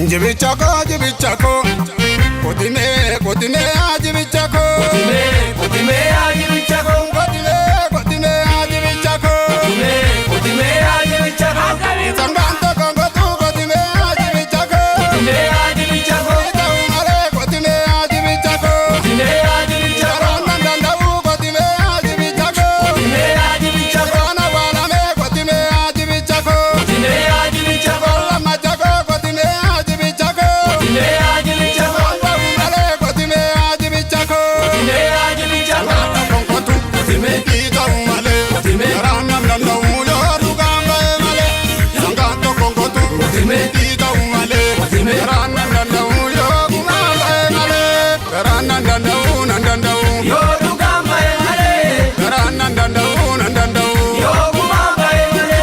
Jibichako, jibichako, kotime, kotime, jibichako, kotime, kotime, jibichako, kotime, kotime, jibichako, kotime, kotime, jibichako. Sanganto kongotu, kotime, jibichako, kotime, jibichako, itaumale, kotime, jibichako, kotime, jibichako, randandandawu, kotime, jibichako, kotime, jibichako, wanawalame, kotime, jibichako, kotime, jibichako, lamachako, kotime, jibichako, kotime, jibichako, itaumale, kotime, jibichako, kotime, jibichako, kongotu, kotime, itaumale, kotime, randandandawu, yorugamba emale, sanganto kongotu, kotime, itaumale, kotime, randandandawu, yorugamba emale, randandandawu, nandandawu, yorugamba emale, randandandawu, nandandawu. yorugamba emale,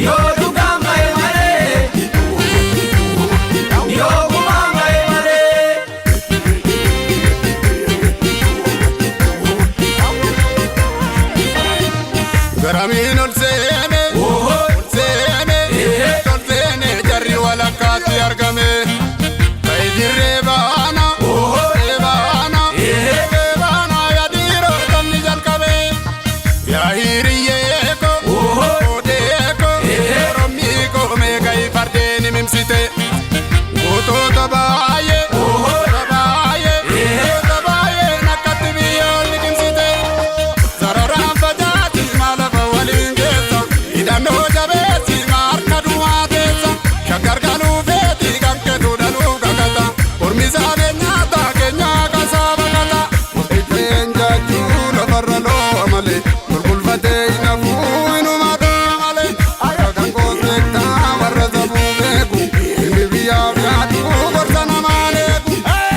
yorugamba emale, yorugamba emale. Garamin ol seene, jarri walakkaatti argame. Ka'e jirree baana, yaa dhiiroo tamni jalqabe. Yaa hiriyyee ko, oodee ko, orommii ko meeqa fardeen himimsite. Gootota baay'ee, nakkatti biyyoon liqimsite. Sararaan facaati maalafa waliin keessa, hidhannoo jabeessi harka duwwaa teessa. Shaggargaluu feeti kan keetu dhaluu kakata, hormisaalee nyaata keenyaa kasaa bakata. Iddeen jaajuu lafarra loo'a malee, gurgurfatee hin hafuu inuma ga'a malee. Akka kan gooseektaa warra sabuu beeku, inni biyyaaf yaadu gorsa namaan eegu.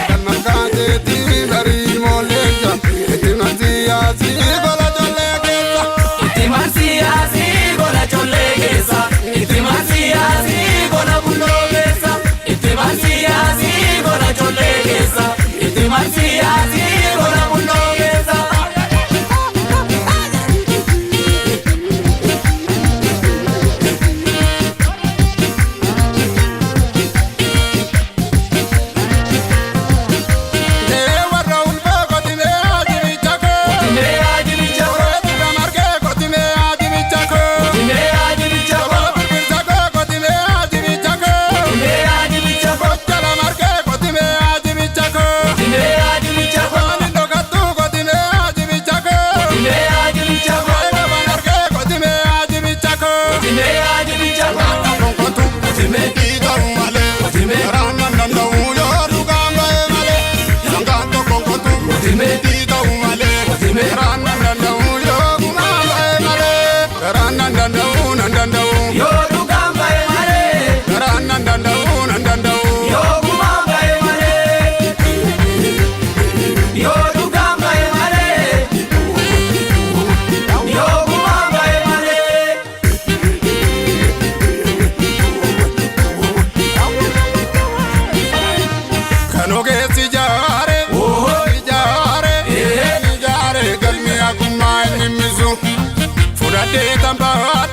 Kan maqaa keetii barii moolleessa, itti marsiyaasii gola jollee keessa. Itti marsiyaasii gola collee keessa, itti marsiyaasii gola bulloo keessa, itti marsiyaasii gola collee keessa, itti marsiyaasii gola bulloo keessa. Warra ulfaa qotimee jibichako, Kotime jibichako, weetuudha margee qotimee jibichako, kotime jibichako, birbirsaako qotimee jibichako, kotime jibichako, jala margee qotimee jibichako, kotime jibichako, ani dhokattuu qotimee jibichako, kotime jibichako, eegaba margee qotimee jibichako. kotime jibichako, Konkotu kotime, dhiitamu malee, kotime, karaan nan danda'u yoo dhugaan ba'e malee. Sangaanto konkotu kotime, dhiitamu malee, kotime, karaan nan danda'u yoo dhugaan ba'e malee. Karaan nan danda'u, nan danda'u, yorugamba emale, karaan nan danda'u, nan danda'u. yorugamba emale, yorugamba emale, yorugamba emale. Kan ogeessi ijaare, ijaare galmi akkuma inni misu. Fudhadhee kan baadhu.